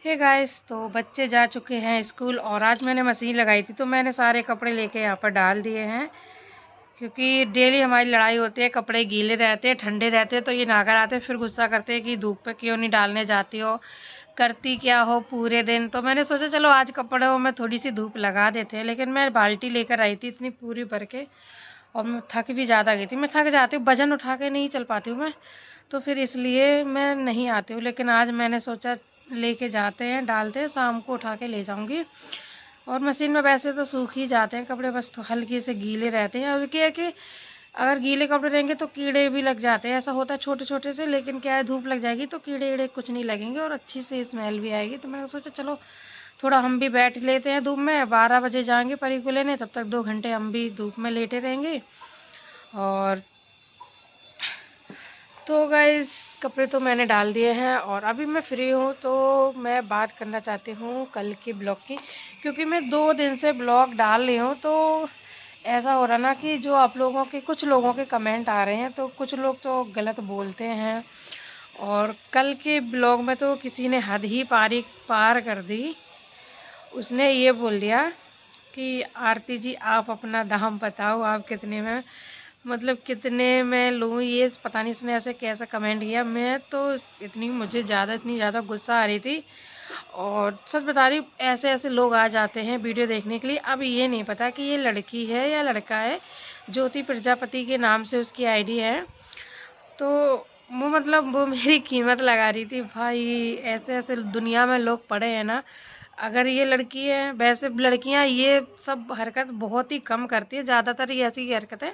Hey guys, तो बच्चे जा चुके हैं स्कूल और आज मैंने मशीन लगाई थी तो मैंने सारे कपड़े लेके यहाँ पर डाल दिए हैं। क्योंकि डेली हमारी लड़ाई होती है, कपड़े गीले रहते हैं, ठंडे रहते हैं तो ये नागर आते हैं, फिर गुस्सा करते हैं कि धूप पे क्यों नहीं डालने जाती हो, करती क्या हो पूरे दिन। तो मैंने सोचा चलो आज कपड़ों में थोड़ी सी धूप लगा देते हैं। लेकिन मैं बाल्टी लेकर आई थी इतनी पूरी भर के और मैं थक भी ज़्यादा गई थी। मैं थक जाती हूँ, वजन उठा के नहीं चल पाती हूँ मैं, तो फिर इसलिए मैं नहीं आती हूँ। लेकिन आज मैंने सोचा लेके जाते हैं, डालते हैं, शाम को उठा के ले जाऊंगी। और मशीन में वैसे तो सूख ही जाते हैं कपड़े, बस तो हल्के से गीले रहते हैं। और क्या है कि अगर गीले कपड़े रहेंगे तो कीड़े भी लग जाते हैं, ऐसा होता है छोटे छोटे से। लेकिन क्या है, धूप लग जाएगी तो कीड़े वीड़े कुछ नहीं लगेंगे और अच्छी से स्मेल भी आएगी। तो मैंने सोचा चलो थोड़ा हम भी बैठ लेते हैं धूप में। 12 बजे जाएंगे परी को लेने, तब तक 2 घंटे हम भी धूप में लेटे रहेंगे। और तो गाइस कपड़े तो मैंने डाल दिए हैं और अभी मैं फ्री हूँ, तो मैं बात करना चाहती हूँ कल की ब्लॉग की। क्योंकि मैं 2 दिन से ब्लॉग डाल रही हूँ तो ऐसा हो रहा ना कि जो आप लोगों के कुछ लोगों के कमेंट आ रहे हैं, तो कुछ लोग तो गलत बोलते हैं। और कल के ब्लॉग में तो किसी ने हद ही पार कर दी। उसने ये बोल दिया कि आरती जी आप अपना दाम बताओ, आप कितने में, मतलब कितने में लूँ ये, पता नहीं इसने ऐसे कैसा कमेंट किया। मैं तो मुझे इतनी ज़्यादा गुस्सा आ रही थी। और सच बता रही हूँ, ऐसे ऐसे लोग आ जाते हैं वीडियो देखने के लिए। अब ये नहीं पता कि ये लड़की है या लड़का है। ज्योति प्रजापति के नाम से उसकी आईडी है। तो वो मेरी कीमत लगा रही थी। भाई ऐसे ऐसे दुनिया में लोग पड़े हैं ना। अगर ये लड़की है, वैसे लड़कियां ये सब हरकत बहुत ही कम करती है, ज़्यादातर ये ऐसी हरकतें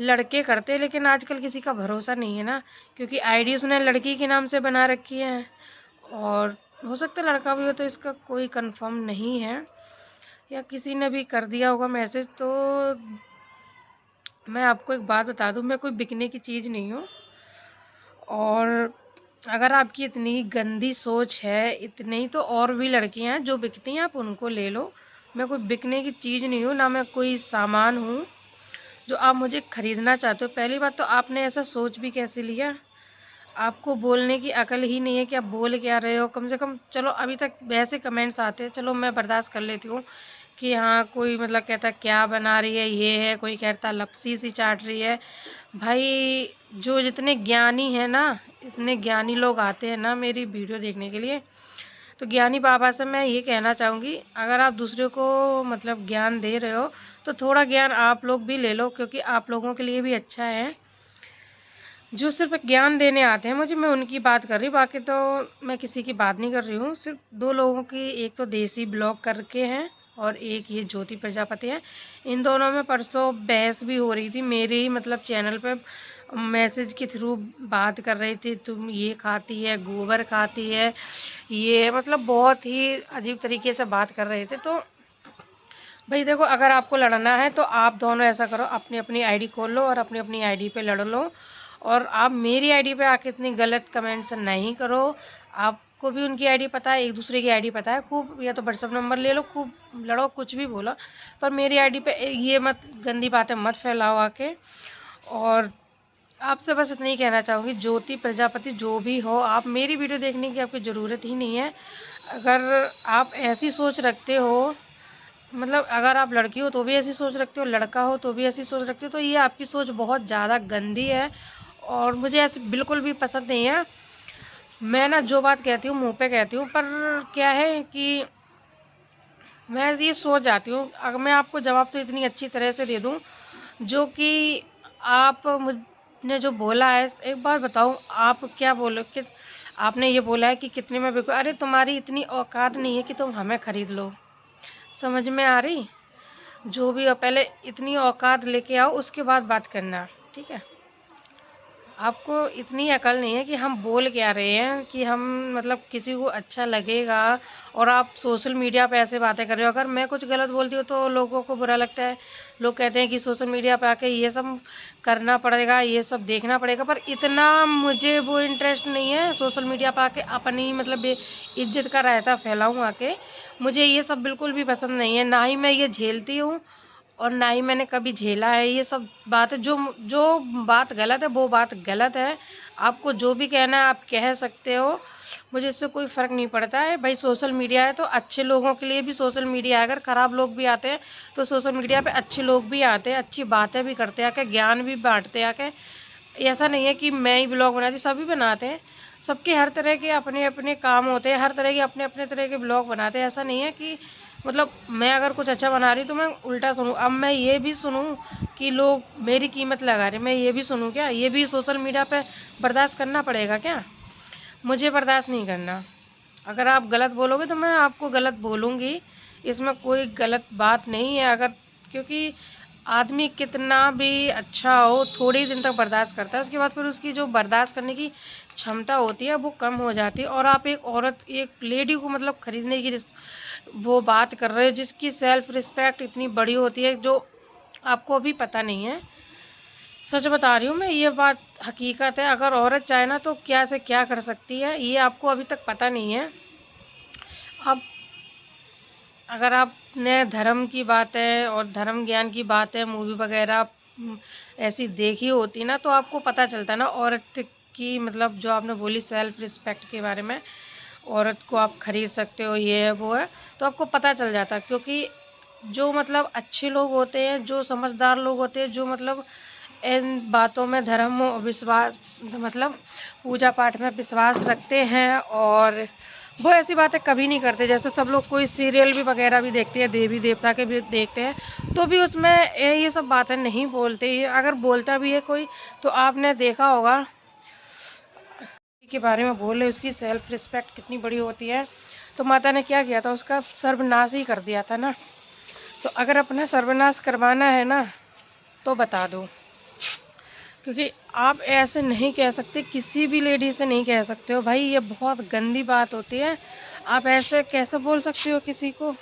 लड़के करते हैं। लेकिन आजकल किसी का भरोसा नहीं है ना, क्योंकि आईडी उसने लड़की के नाम से बना रखी है। और हो सकता है लड़का भी हो, तो इसका कोई कंफर्म नहीं है, या किसी ने भी कर दिया होगा मैसेज। तो मैं आपको एक बात बता दूं, मैं कोई बिकने की चीज़ नहीं हूँ। और अगर आपकी इतनी गंदी सोच है, इतनी ही तो और भी लड़कियां हैं जो बिकती हैं, आप उनको ले लो। मैं कोई बिकने की चीज़ नहीं हूँ, ना मैं कोई सामान हूँ जो आप मुझे ख़रीदना चाहते हो। पहली बात तो आपने ऐसा सोच भी कैसे लिया, आपको बोलने की अकल ही नहीं है कि आप बोल क्या रहे हो। कम से कम चलो अभी तक वैसे कमेंट्स आते हैं, चलो मैं बर्दाश्त कर लेती हूँ कि हाँ कोई कहता क्या बना रही है, ये है, कोई कहता लपसी सी चाट रही है। भाई जो जितने ज्ञानी हैं ना, इतने ज्ञानी लोग आते हैं ना मेरी वीडियो देखने के लिए, तो ज्ञानी बाबा से मैं ये कहना चाहूँगी, अगर आप दूसरे को ज्ञान दे रहे हो तो थोड़ा ज्ञान आप लोग भी ले लो, क्योंकि आप लोगों के लिए भी अच्छा है। जो सिर्फ ज्ञान देने आते हैं मुझे, मैं उनकी बात कर रही हूँ, बाकी तो मैं किसी की बात नहीं कर रही हूँ। सिर्फ 2 लोगों की, एक तो देसी ब्लॉग करके हैं और एक ये ज्योति प्रजापति है। इन दोनों में परसों बहस भी हो रही थी मेरे ही चैनल पे, मैसेज के थ्रू बात कर रही थी। तुम ये खाती है, गोबर खाती है, ये बहुत ही अजीब तरीके से बात कर रहे थे। तो भाई देखो, अगर आपको लड़ना है तो आप दोनों ऐसा करो, अपनी अपनी आईडी खोल लो और अपनी अपनी आईडी पे लड़ लो। और आप मेरी आईडी पे आके इतनी गलत कमेंट्स नहीं करो। आपको भी उनकी आईडी पता है, एक दूसरे की आईडी पता है खूब, या तो व्हाट्सअप नंबर ले लो, खूब लड़ो, कुछ भी बोलो, पर मेरी आईडी पे ये मत, गंदी बातें मत फैलाओ आके। और आपसे बस इतना ही कहना चाहूँगी, ज्योति प्रजापति जो भी हो, आप मेरी वीडियो देखने की आपकी ज़रूरत ही नहीं है। अगर आप ऐसी सोच रखते हो, अगर आप लड़की हो तो भी ऐसी सोच रखते हो, लड़का हो तो भी ऐसी सोच रखते हो, तो ये आपकी सोच बहुत ज़्यादा गंदी है और मुझे ऐसे बिल्कुल भी पसंद नहीं है। मैं ना जो बात कहती हूँ मुंह पे कहती हूँ, पर क्या है कि मैं ये सोच जाती हूँ, अगर मैं आपको जवाब तो इतनी अच्छी तरह से दे दूँ जो कि आप मुझने जो बोला है। एक बात बताऊँ, आप क्या बोलो कि आपने ये बोला है कि कितने में बिको। अरे तुम्हारी इतनी औकात नहीं है कि तुम हमें ख़रीद लो, समझ में आ रही? जो भी हो, पहले इतनी औकात लेके आओ, उसके बाद बात करना, ठीक है? आपको इतनी अकल नहीं है कि हम बोल क्या रहे हैं, कि हम किसी को अच्छा लगेगा और आप सोशल मीडिया पे ऐसे बातें कर रहे हो। अगर मैं कुछ गलत बोलती हूँ तो लोगों को बुरा लगता है, लोग कहते हैं कि सोशल मीडिया पे आके ये सब करना पड़ेगा, ये सब देखना पड़ेगा। पर इतना मुझे वो इंटरेस्ट नहीं है सोशल मीडिया पे आके अपनी इज्जत का रायता फैलाऊँ आके। मुझे ये सब बिल्कुल भी पसंद नहीं है, ना ही मैं ये झेलती हूँ और ना ही मैंने कभी झेला है। ये सब बातें जो जो बात गलत है वो बात गलत है। आपको जो भी कहना है आप कह सकते हो, मुझे इससे कोई फ़र्क नहीं पड़ता है। भाई सोशल मीडिया है तो अच्छे लोगों के लिए भी सोशल मीडिया है, अगर ख़राब लोग भी आते हैं तो सोशल मीडिया पे अच्छे लोग भी आते हैं, अच्छी बातें भी करते हैं, आके ज्ञान भी बाँटते हैं आके। ऐसा नहीं है कि मैं ही ब्लॉग बनाती, सभी बनाते हैं। सबके हर तरह के अपने-अपने काम होते हैं, हर तरह के अपने-अपने तरह के ब्लॉग बनाते हैं। ऐसा नहीं है कि मतलब मैं अगर कुछ अच्छा बना रही हूँ तो मैं उल्टा सुनूँ। अब मैं ये भी सुनूँ कि लोग मेरी कीमत लगा रहे हैं, मैं ये भी सुनूँ क्या? ये भी सोशल मीडिया पे बर्दाश्त करना पड़ेगा क्या? मुझे बर्दाश्त नहीं करना। अगर आप गलत बोलोगे तो मैं आपको गलत बोलूँगी, इसमें कोई गलत बात नहीं है। अगर क्योंकि आदमी कितना भी अच्छा हो थोड़े ही दिन तक बर्दाश्त करता है, उसके बाद फिर उसकी जो बर्दाश्त करने की क्षमता होती है वो कम हो जाती है। और आप एक औरत, एक लेडी को मतलब खरीदने की वो बात कर रहे हो जिसकी सेल्फ रिस्पेक्ट इतनी बड़ी होती है, जो आपको अभी पता नहीं है। सच बता रही हूँ मैं, ये बात हकीकत है। अगर औरत चाहे ना तो क्या से क्या कर सकती है, ये आपको अभी तक पता नहीं है। अब अगर आपने धर्म की बातें और धर्म ज्ञान की बातें मूवी वगैरह ऐसी देखी होती ना तो आपको पता चलता ना औरत की, मतलब जो आपने बोली सेल्फ रिस्पेक्ट के बारे में, औरत को आप खरीद सकते हो, ये है वो है, तो आपको पता चल जाता। क्योंकि जो मतलब अच्छे लोग होते हैं, जो समझदार लोग होते हैं, जो मतलब इन बातों में धर्म और विश्वास, मतलब पूजा पाठ में विश्वास रखते हैं, और वो ऐसी बातें कभी नहीं करते। जैसे सब लोग कोई सीरियल भी वगैरह भी देखते हैं, देवी देवता के भी देखते हैं, तो भी उसमें ये सब बातें नहीं बोलते। ये अगर बोलता भी है कोई तो आपने देखा होगा के बारे में बोल रहे, उसकी सेल्फ रिस्पेक्ट कितनी बड़ी होती है। तो माता ने क्या किया था, उसका सर्वनाश ही कर दिया था ना। तो अगर अपना सर्वनाश करवाना है ना तो बता दो, क्योंकि आप ऐसे नहीं कह सकते, किसी भी लेडी से नहीं कह सकते हो भाई, ये बहुत गंदी बात होती है। आप ऐसे कैसे बोल सकते हो किसी को?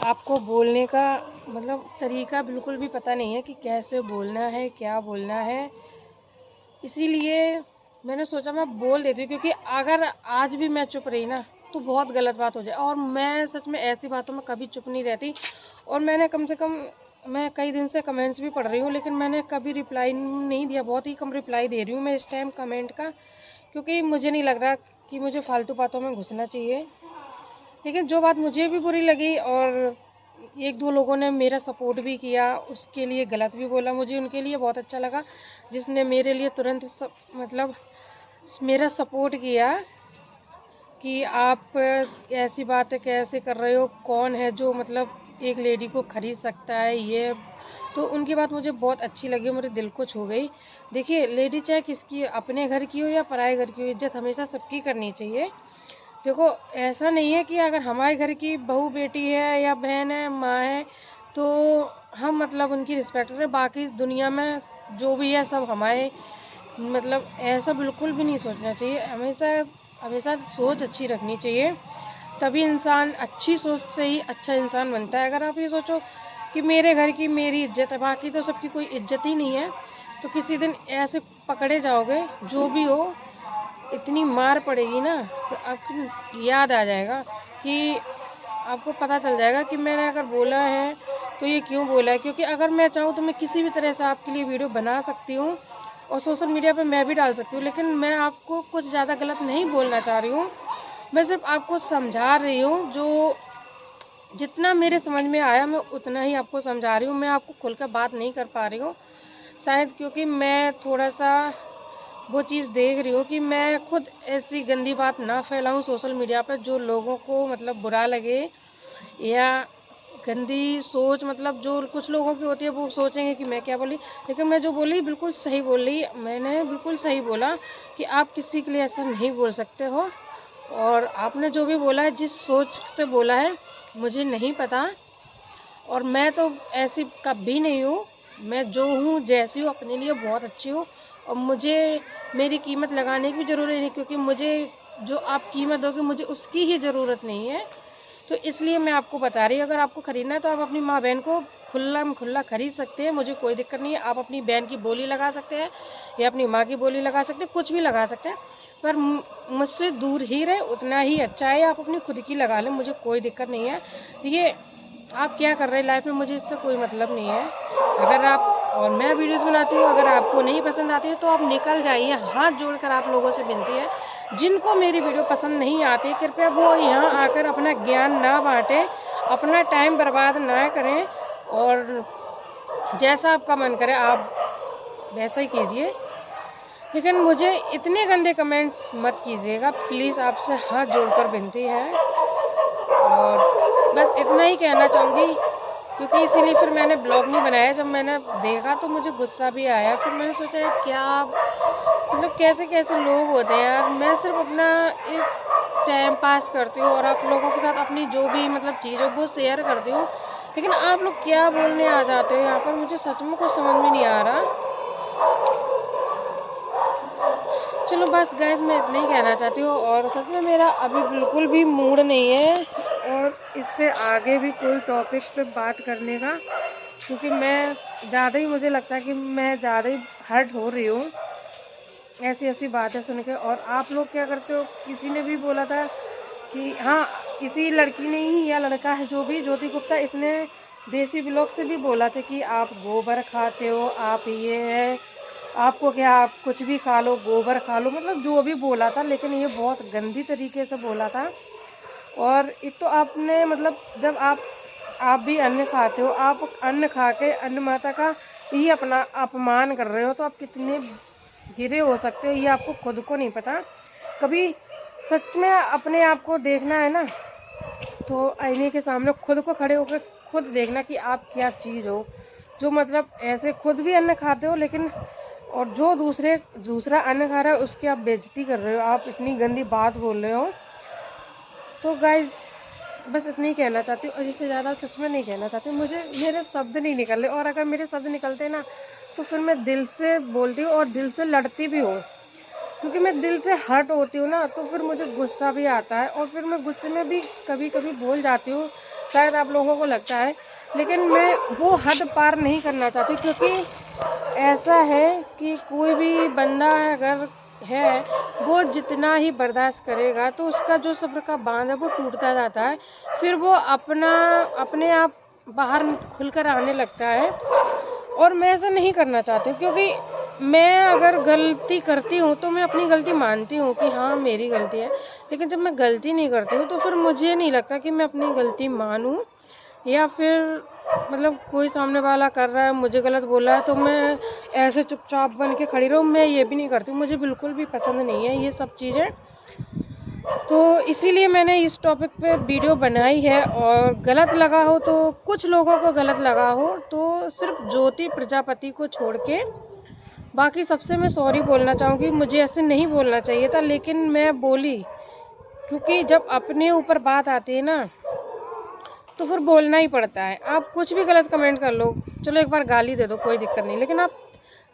आपको बोलने का मतलब तरीका बिल्कुल भी पता नहीं है कि कैसे बोलना है, क्या बोलना है। इसीलिए मैंने सोचा मैं बोल देती हूँ, क्योंकि अगर आज भी मैं चुप रही ना तो बहुत गलत बात हो जाए। और मैं सच में ऐसी बातों में कभी चुप नहीं रहती। और मैंने कम से कम, मैं कई दिन से कमेंट्स भी पढ़ रही हूँ लेकिन मैंने कभी रिप्लाई नहीं दिया, बहुत ही कम रिप्लाई दे रही हूँ मैं इस टाइम कमेंट का, क्योंकि मुझे नहीं लग रहा कि मुझे फालतू बातों में घुसना चाहिए। लेकिन जो बात मुझे भी बुरी लगी और एक दो लोगों ने मेरा सपोर्ट भी किया, उसके लिए गलत भी बोला, मुझे उनके लिए बहुत अच्छा लगा जिसने मेरे लिए तुरंत मतलब मेरा सपोर्ट किया कि आप ऐसी बातें कैसे कर रहे हो, कौन है जो मतलब एक लेडी को खरीद सकता है, ये तो उनकी बात मुझे बहुत अच्छी लगी, मेरे दिल को छू गई। देखिए लेडी चाहे किसकी, अपने घर की हो या पराए घर की हो, इज्जत हमेशा सबकी करनी चाहिए। देखो ऐसा नहीं है कि अगर हमारे घर की बहू बेटी है या बहन है, माँ है, तो हम मतलब उनकी रिस्पेक्ट करें, बाकी इस दुनिया में जो भी है सब हमारे, मतलब ऐसा बिल्कुल भी नहीं सोचना चाहिए। हमेशा हमेशा सोच अच्छी रखनी चाहिए, तभी इंसान अच्छी सोच से ही अच्छा इंसान बनता है। अगर आप ये सोचो कि मेरे घर की मेरी इज्जत है, बाकी तो सबकी कोई इज्जत ही नहीं है, तो किसी दिन ऐसे पकड़े जाओगे, जो भी हो इतनी मार पड़ेगी ना तो आपको याद आ जाएगा, कि आपको पता चल जाएगा कि मैंने अगर बोला है तो ये क्यों बोला है। क्योंकि अगर मैं चाहूँ तो मैं किसी भी तरह से आपके लिए वीडियो बना सकती हूँ और सोशल मीडिया पे मैं भी डाल सकती हूँ, लेकिन मैं आपको कुछ ज़्यादा गलत नहीं बोलना चाह रही हूँ। मैं सिर्फ आपको समझा रही हूँ, जो जितना मेरे समझ में आया मैं उतना ही आपको समझा रही हूँ। मैं आपको खुलकर बात नहीं कर पा रही हूँ, शायद क्योंकि मैं थोड़ा सा वो चीज़ देख रही हूँ कि मैं खुद ऐसी गंदी बात ना फैलाऊँ सोशल मीडिया पर जो लोगों को मतलब बुरा लगे, या गंदी सोच मतलब जो कुछ लोगों की होती है वो सोचेंगे कि मैं क्या बोली। लेकिन मैं जो बोली बिल्कुल सही बोली, मैंने बिल्कुल सही बोला कि आप किसी के लिए ऐसा नहीं बोल सकते हो। और आपने जो भी बोला है, जिस सोच से बोला है मुझे नहीं पता, और मैं तो ऐसी कभी नहीं हूँ। मैं जो हूँ जैसी हूँ अपने लिए बहुत अच्छी हूँ, और मुझे मेरी कीमत लगाने की ज़रूरत नहीं, क्योंकि मुझे जो आप कीमत दोगे मुझे उसकी ही ज़रूरत नहीं है। तो इसलिए मैं आपको बता रही हूँ, अगर आपको ख़रीदना है तो आप अपनी माँ बहन को खुला में खुला खरीद सकते हैं, मुझे कोई दिक्कत नहीं है। आप अपनी बहन की बोली लगा सकते हैं या अपनी माँ की बोली लगा सकते हैं, कुछ भी लगा सकते हैं, पर मुझसे दूर ही रहे उतना ही अच्छा है। आप अपनी खुद की लगा लें, मुझे कोई दिक्कत नहीं है। ये आप क्या कर रहे हैं लाइफ में, मुझे इससे कोई मतलब नहीं है। अगर आप और मैं वीडियोस बनाती हूँ, अगर आपको नहीं पसंद आती है तो आप निकल जाइए। हाथ जोड़कर आप लोगों से विनती है, जिनको मेरी वीडियो पसंद नहीं आती कृपया वो यहाँ आकर अपना ज्ञान ना बांटें, अपना टाइम बर्बाद ना करें, और जैसा आपका मन करे आप वैसा ही कीजिए, लेकिन मुझे इतने गंदे कमेंट्स मत कीजिएगा प्लीज़, आपसे हाथ जोड़कर विनती है। और बस इतना ही कहना चाहूँगी, क्योंकि इसीलिए फिर मैंने ब्लॉग नहीं बनाया। जब मैंने देखा तो मुझे गुस्सा भी आया, फिर मैंने सोचा यार क्या मतलब कैसे कैसे लोग होते हैं यार। मैं सिर्फ अपना एक टाइम पास करती हूँ और आप लोगों के साथ अपनी जो भी मतलब चीज़ हो वो शेयर करती हूँ, लेकिन आप लोग क्या बोलने आ जाते हो यहाँ पर, मुझे सच में कुछ समझ में नहीं आ रहा। चलो बस गाइस मैं इतना ही कहना चाहती हूँ, और सच में मेरा अभी बिल्कुल भी मूड नहीं है और इससे आगे भी कोई टॉपिक पे बात करने का, क्योंकि मैं ज़्यादा ही मुझे लगता है कि मैं ज़्यादा ही हर्ट हो रही हूँ ऐसी ऐसी बातें सुन के। और आप लोग क्या करते हो, किसी ने भी बोला था कि हाँ इसी लड़की ने ही या लड़का है जो भी ज्योति गुप्ता, इसने देसी ब्लॉग से भी बोला था कि आप गोबर खाते हो, आप ये है, आपको क्या आप कुछ भी खा लो, गोबर खा लो, मतलब जो भी बोला था, लेकिन ये बहुत गंदी तरीके से बोला था। और एक तो आपने मतलब जब आप भी अन्न खाते हो, आप अन्न खा के अन्न माता का ही अपना अपमान कर रहे हो, तो आप कितने गिरे हो सकते हो ये आपको खुद को नहीं पता। कभी सच में अपने आप को देखना है ना, तो आईने के सामने खुद को खड़े होकर खुद देखना कि आप क्या चीज़ हो, जो मतलब ऐसे खुद भी अन्न खाते हो लेकिन और जो दूसरा अन्न खा रहा है उसकी आप बेइज्जती कर रहे हो, आप इतनी गंदी बात बोल रहे हो। तो गाइज़ बस इतना ही कहना चाहती हूँ, और इससे ज़्यादा सच में नहीं कहना चाहती हूँ। मुझे मेरे शब्द नहीं निकल रहे, और अगर मेरे शब्द निकलते ना तो फिर मैं दिल से बोलती हूँ और दिल से लड़ती भी हूँ, क्योंकि मैं दिल से हर्ट होती हूँ ना, तो फिर मुझे गुस्सा भी आता है और फिर मैं गुस्से में भी कभी कभी बोल जाती हूँ, शायद आप लोगों को लगता है, लेकिन मैं वो हद पार नहीं करना चाहती। क्योंकि ऐसा है कि कोई भी बंदा अगर है वो जितना ही बर्दाश्त करेगा तो उसका जो सब्र का बांध है वो टूटता जाता है, फिर वो अपने आप बाहर खुलकर आने लगता है। और मैं ऐसा नहीं करना चाहती हूँ, क्योंकि मैं अगर गलती करती हूँ तो मैं अपनी गलती मानती हूँ कि हाँ मेरी गलती है, लेकिन जब मैं गलती नहीं करती हूँ तो फिर मुझे नहीं लगता कि मैं अपनी गलती मानूँ, या फिर मतलब कोई सामने वाला कर रहा है मुझे गलत बोला है तो मैं ऐसे चुपचाप बन के खड़ी रहूँ, मैं ये भी नहीं करती। मुझे बिल्कुल भी पसंद नहीं है ये सब चीज़ें, तो इसीलिए मैंने इस टॉपिक पे वीडियो बनाई है। और गलत लगा हो तो कुछ लोगों को गलत लगा हो तो सिर्फ ज्योति प्रजापति को छोड़ के बाकी सबसे मैं सॉरी बोलना चाहूँगी। मुझे ऐसे नहीं बोलना चाहिए था, लेकिन मैं बोली, क्योंकि जब अपने ऊपर बात आती है ना तो फिर बोलना ही पड़ता है। आप कुछ भी गलत कमेंट कर लो, चलो एक बार गाली दे दो कोई दिक्कत नहीं, लेकिन आप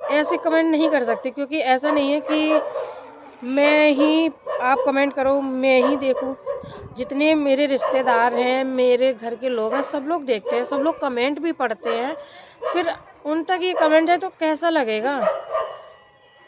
ऐसे कमेंट नहीं कर सकते, क्योंकि ऐसा नहीं है कि मैं ही आप कमेंट करो मैं ही देखूं। जितने मेरे रिश्तेदार हैं, मेरे घर के लोग हैं, सब लोग देखते हैं, सब लोग कमेंट भी पढ़ते हैं, फिर उन तक ये कमेंट है तो कैसा लगेगा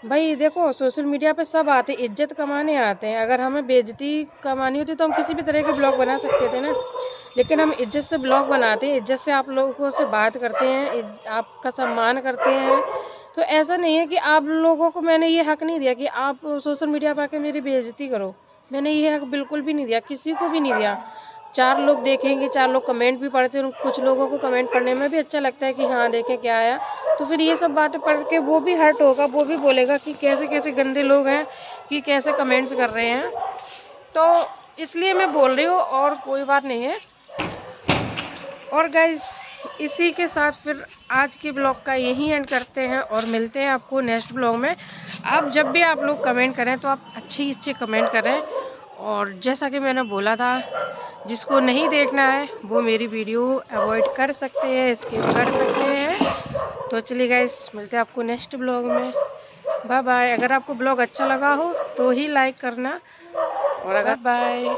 भाई। देखो सोशल मीडिया पे सब आते, इज्जत कमाने आते हैं। अगर हमें बेइज्जती कमानी होती तो हम किसी भी तरह के ब्लॉग बना सकते थे ना, लेकिन हम इज्जत से ब्लॉग बनाते हैं, इज्जत से आप लोगों से बात करते हैं, आपका सम्मान करते हैं। तो ऐसा नहीं है कि आप लोगों को मैंने ये हक नहीं दिया कि आप सोशल मीडिया पर आके मेरी बेइज्जती करो, मैंने ये हक बिल्कुल भी नहीं दिया, किसी को भी नहीं दिया। 4 लोग देखेंगे, 4 लोग कमेंट भी पढ़ते हैं, कुछ लोगों को कमेंट पढ़ने में भी अच्छा लगता है कि हाँ देखें क्या आया, तो फिर ये सब बातें पढ़ के वो भी हर्ट होगा, वो भी बोलेगा कि कैसे कैसे गंदे लोग हैं कि कैसे कमेंट्स कर रहे हैं। तो इसलिए मैं बोल रही हूँ और कोई बात नहीं है। और गाइस इसी के साथ फिर आज के ब्लॉग का यही एंड करते हैं और मिलते हैं आपको नेक्स्ट ब्लॉग में। आप जब भी आप लोग कमेंट करें तो आप अच्छे कमेंट करें, और जैसा कि मैंने बोला था जिसको नहीं देखना है वो मेरी वीडियो अवॉइड कर सकते हैं, स्किप कर सकते हैं। तो चलिए गाइस मिलते हैं आपको नेक्स्ट ब्लॉग में, बाय बाय। अगर आपको ब्लॉग अच्छा लगा हो तो ही लाइक करना, और अगर बाय।